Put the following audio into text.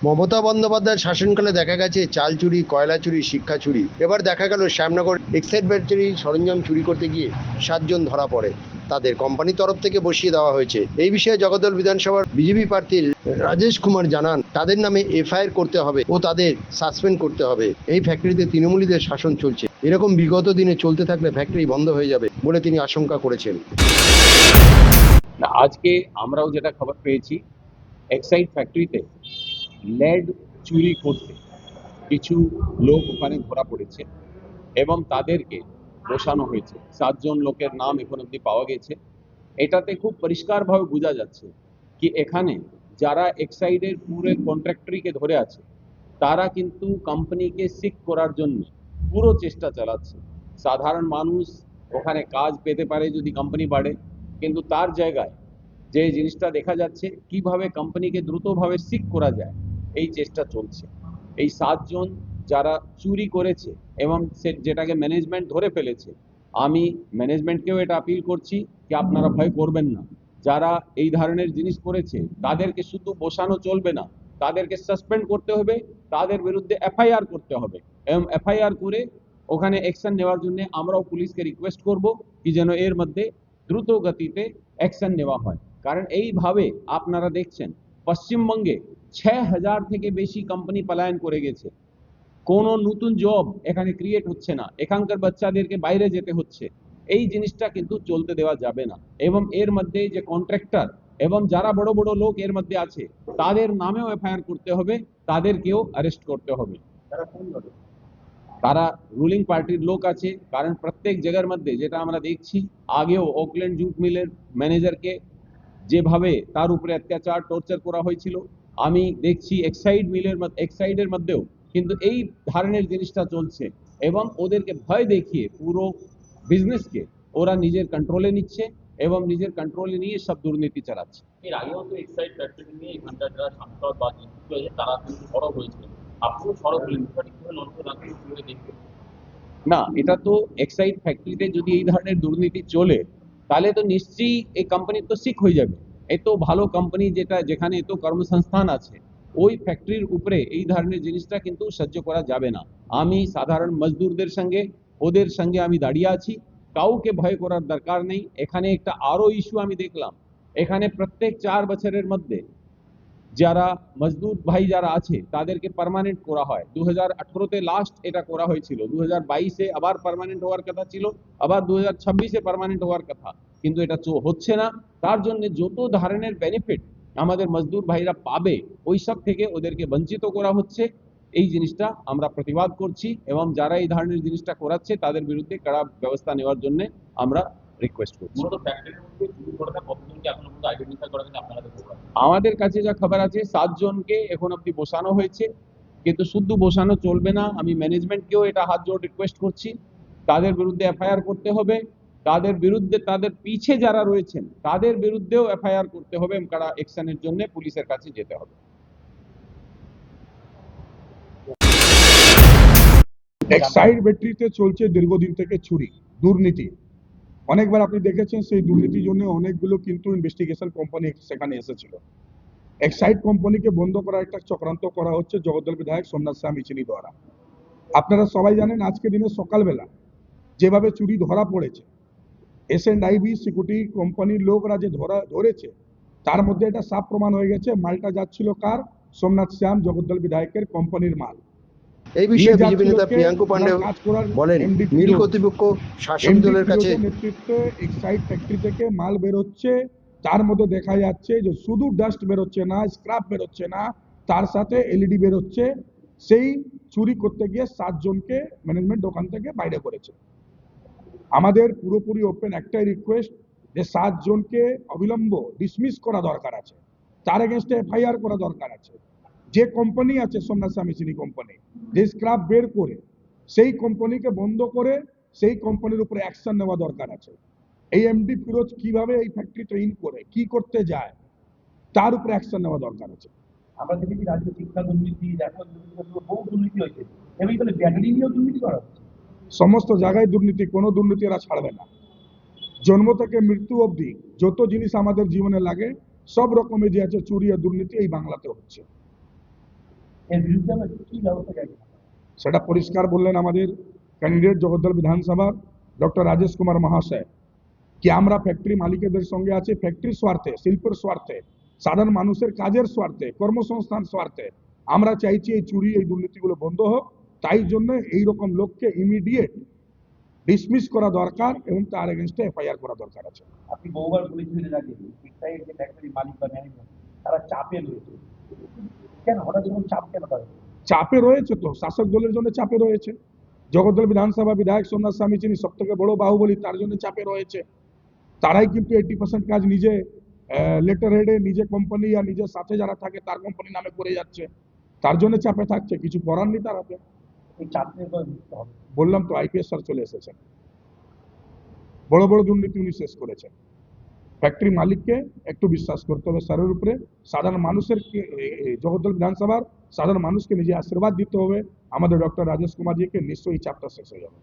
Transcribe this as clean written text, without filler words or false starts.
মমতা বন্দ্যোপাধ্যায়ের শাসনকালে দেখা গেছে চাল চুরি, কয়লা চুরি, শিক্ষা চুরি। এবার দেখা গেল শ্যামনগর এক্সাইড ব্যাটারি সরঞ্জাম চুরি করতে গিয়ে 7 জন ধরা পড়ে। তাদের কোম্পানির তরফ থেকে বসিয়ে দেওয়া হয়েছে। এই বিষয়ে জগদ্দল বিধানসভার বিজেপি প্রার্থী রাজেশ কুমার জানান, তাদের নামে এফআইআর করতে হবে ও তাদের সাসপেন্ড করতে হবে। এই ফ্যাক্টরিতে তৃণমূলীদের শাসন চলছে। এরকম বিগত দিনে চলতে থাকলে ফ্যাক্টরি বন্ধ হয়ে যাবে বলে তিনি আশঙ্কা করেছেন। না, আজকে আমরাও যেটা খবর পেয়েছি, এক্সাইড ফ্যাক্টরিতে লেড চুরি করতে কিছু লোক ওখানে ধরা পড়েছে এবং তাদেরকে বসানো হয়েছে। 7 জন লোকের নাম এখন অব্দি পাওয়া গেছে। এটাতে খুব পরিষ্কারভাবে বোঝা যাচ্ছে কি এখানে যারা এক্সাইডের পুরো কন্ট্রাক্টরিকে ধরে আছে তারা কিন্তু কোম্পানিকে সিক করার জন্য পুরো চেষ্টা চালাচ্ছে। সাধারণ মানুষ ওখানে কাজ পেতে পারে যদি কোম্পানি বাড়ে, কিন্তু তার জায়গায় যে জিনিসটা দেখা যাচ্ছে কিভাবে কোম্পানিকে দ্রুতভাবে সিক করা যায় এই চেষ্টা চলছে। এই 7 জন যারা চুরি করেছে এবং যেটাকে ম্যানেজমেন্ট ধরে ফেলেছে, আমি ম্যানেজমেন্টকেও এটা আপিল করছি যে আপনারা ভয় করবেন না। যারা এই ধরনের জিনিস করেছে তাদেরকে শুধু বসানো চলবে না, তাদেরকে সাসপেন্ড করতে হবে, তাদের বিরুদ্ধে এফআইআর করতে হবে এবং এফআইআর করে ওখানে অ্যাকশন নেওয়ার জন্য আমরাও পুলিশকে রিকোয়েস্ট করব কি যেন এর মধ্যে দ্রুত গতিতে অ্যাকশন নেওয়া হয়। কারণ এইভাবে আপনারা দেখছেন পশ্চিমবঙ্গে 6,000 থেকে বেশি কোম্পানি পলায়ন করে গেছে। কোনো নতুন জব এখানে ক্রিয়েট হচ্ছে না, এখানকার বাচ্চাদেরকে বাইরে যেতে হচ্ছে। এই জিনিসটা কিন্তু চলতে দেওয়া যাবে না এবং এর মধ্যে যে কন্ট্রাক্টর এবং যারা বড় বড় লোক এর মধ্যে আছে তাদের নামেও এফআইআর করতে হবে, তাদেরকেও অ্যারেস্ট করতে হবে। তারা রুলিং পার্টির লোক আছে, কারণ প্রত্যেক জায়গার মধ্যে যেটা আমরা দেখছি, আগেও ওকল্যান্ড জুট মিলের ম্যানেজারকে যেভাবে তার উপরে অত্যাচার টর্চার করা হয়েছিল, আমি দেখছি এক্সাইডের মধ্যেও কিন্তু এই ধরনের জিনিসটা চলছে এবং ওদেরকে ভয় দেখিয়ে পুরো বিজনেসকে ওরা নিজের কন্ট্রোলে নিচ্ছে এবং নিজের কন্ট্রোলে নিয়ে সব দুর্নীতি চালাচ্ছে। এর আগেও তো এক্সাইড ফ্যাক্টরি নিয়ে এখানকার যারা সাংসদ বা নেতৃত্ব আছে তারা কিন্তু সরব হয়েছিল, আপনিও সরব হলেন, সঠিকভাবে নজর রাখতে কিভাবে দেখবেন? না, এটা তো এক্সাইড ফ্যাক্টরিতে যদি এই ধরনের দুর্নীতি চলে তাহলে তো নিশ্চয়ই এই কোম্পানি তো সিক হয়ে যাবে। এত ভালো কোম্পানি যেখানে এত কর্মসংস্থান আছে, ওই ফ্যাক্টরির উপরে এই ধরনের জিনিসটা কিন্তু সহ্য করা যাবে না। আমি সাধারণ মজদুরদের সঙ্গে ওদের সঙ্গে আমি দাঁড়িয়ে আছি, কাউকে ভয় করার দরকার নেই। এখানে একটা আরো ইস্যু আমি দেখলাম, এখানে প্রত্যেক 4 বছরের মধ্যে যারা মজদুর ভাই যারা আছে তাদেরকে পার্মানেন্ট করা হয়। 2018-তে লাস্ট এটা করা হয়েছিল, 2022-এ আবার পার্মানেন্ট হওয়ার কথা ছিল, আবার 2026-এ পার্মানেন্ট হওয়ার কথা, কিন্তু এটা হচ্ছে না। তার জন্য যত ধরনের বেনিফিট আমাদের মজদুর ভাইরা পাবে ওই সব থেকে ওদেরকে বঞ্চিত করা হচ্ছে। এই জিনিসটা আমরা প্রতিবাদ করছি এবং যারা এই ধরনের জিনিসটা করাচ্ছে তাদের বিরুদ্ধে কড়া ব্যবস্থা নেওয়ার জন্য আমরা রিকোয়েস্ট করছি। মূলত ফ্যাক্টরির মধ্যে চুরি করাটা কতজনকে এখনো পর্যন্ত আইডেন্টিফাই করা গেছে আপনারা দেখতে পারেন? আমাদের কাছে যা খবর আছে 7 জনকে এখন অব্দি বসানো হয়েছে, কিন্তু শুধু বসানো চলবে না। আমি ম্যানেজমেন্টকেও এটা হাত জোড় রিকোয়েস্ট করছি, তাদের বিরুদ্ধে এফআইআর করতে হবে, তাদের বিরুদ্ধে তাদের পিছে যারা রয়েছেন তাদের বিরুদ্ধেও এফআইআর করতে হবে এবং কড়া অ্যাকশনের জন্য পুলিশের কাছে যেতে হবে। এক্সাইড ব্যাটারিতে চলছে দীর্ঘদিন থেকে চুরি, দুর্নীতি। অনেকবার আপনি দেখেছেন সেই দুর্নীতির জন্য অনেকগুলো কিন্তু ইনভেস্টিগেশন কোম্পানি সেখানে এসেছিল। এক্সাইড কোম্পানিকে বন্ধ করার একটা চক্রান্ত করা হচ্ছে জগদ্দল বিধায়ক সোমনাথ শ্যাম ইচিনি দ্বারা। আপনারা সবাই জানেন আজকে দিনে সকালবেলা যেভাবে চুরি ধরা পড়েছে, S&IB সিকিউরিটি কোম্পানির লোকরা যে ধরেছে, তার মধ্যে এটা সাফ প্রমাণ হয়ে গেছে মালটা যাচ্ছিল কার? সোমনাথ শ্যাম জগদ্দল বিধায়কের কোম্পানির মাল। এই বিষয়ে বিজেপি নেতা প্রিয়াঙ্কু পান্ডে বলেন, মিল কর্তৃপক্ষ শাসক দলের কাছে নেতৃত্বে এক্সাইড ফ্যাক্টরি থেকে মাল বেরোচ্ছে, তার মধ্যে দেখা যাচ্ছে যে শুধু ডাস্ট বেরোচ্ছে না, স্ক্র্যাপ বেরোচ্ছে না, তার সাথে এলইডি বেরোচ্ছে। সেই চুরি করতে গিয়ে 7 জনকে ম্যানেজমেন্ট দোকান থেকে বাইরে করেছে। আমাদের পুরোপুরি ওপেন একটাই রিকোয়েস্ট যে 7 জনকে অবিলম্ব ডিসমিস করা দরকার আছে, তার এগেনস্টে এফআইআর করা দরকার আছে। যে কোম্পানি আছে সোমনাথ শ্যাম ইচিনি কোম্পানি, যে স্ক্র্যাপ বের করে সেই কোম্পানিকে বন্ধ করে সেই কোম্পানির উপরে অ্যাকশন নেওয়া দরকার আছে। এই এমডি ফিরোজ কিভাবে এই ফ্যাক্টরি ট্রেন করে কি করতে যায় তার উপরে অ্যাকশন নেওয়া দরকার আছে। আমরা দেখেছি রাজ্য শিক্ষা দুর্নীতি, বহু দুর্নীতি হয়েছে এবং এখানে ব্যাটারি নিয়েও দুর্নীতি করা হচ্ছে। সমস্ত জায়গায় দুর্নীতি, কোনো দুর্নীতি এরা ছাড়বে না। জন্ম থেকে মৃত্যু অবধি যত জিনিস আমাদের জীবনে লাগে সব রকমের যে আছে চুরি আর দুর্নীতি এই বাংলাতে হচ্ছে। এর বিরুদ্ধে আমরা কি ব্যবস্থা চাইছি? সেটা পরিষ্কার বললেন আমাদের ক্যান্ডিডেট জগদ্দল বিধানসভার ডক্টর রাজেশ কুমার মহাশয় কি আমরা ফ্যাক্টরি মালিকদের সঙ্গে আছি ফ্যাক্টরি স্বার্থে, শিল্পের স্বার্থে, সাধারণ মানুষের কাজের স্বার্থে, কর্মসংস্থান স্বার্থে আমরা চাইছি এই চুরি, এই দুর্নীতিগুলো বন্ধ হোক। তাই জন্য এইরকম লোককে ইমিডিয়েট ডিসমিস করা দরকার এবং তার এগেনস্টে এফআইআর করা দরকার আছে। আপনি বহুবার বলেছিলেন এর আগে এক্সাইড যে ফ্যাক্টরি মালিক বা ম্যানেজমেন্ট তারা চাপে রয়েছে, কেন হঠাৎ এরকম চাপ কেন তাদের? চাপে রয়েছে তো, শাসক দলের জন্য চাপে রয়েছে। জগদ্দল বিধানসভা বিধায়ক সোমনাথ স্বামী যিনি সব থেকে বড় বাহুবলী, তার জন্য চাপে রয়েছে। তারাই কিন্তু 80% কাজ নিজে লেটার হেডে, নিজে কোম্পানি আর নিজের সাথে যারা থাকে তার কোম্পানি নামে করে যাচ্ছে, তার জন্য চাপে থাকছে, কিছু করার নেই তার হাতে। এই চাপ থেকে এবার মুক্ত হবে। বললাম তো আইপিএস স্যার চলে এসেছেন, বড় বড় দুর্নীতি উনি শেষ করেছেন। ফ্যাক্টরি মালিককে একটু বিশ্বাস করতে হবে স্যারের উপরে, সাধারণ মানুষের জগদ্দল বিধানসভার সাধারণ মানুষকে নিজে আশীর্বাদ দিতে হবে। আমাদের ডক্টর রাজেশ কুমারজিকে নিশ্চয়ই চাপটা শেষ হয়ে যাবে।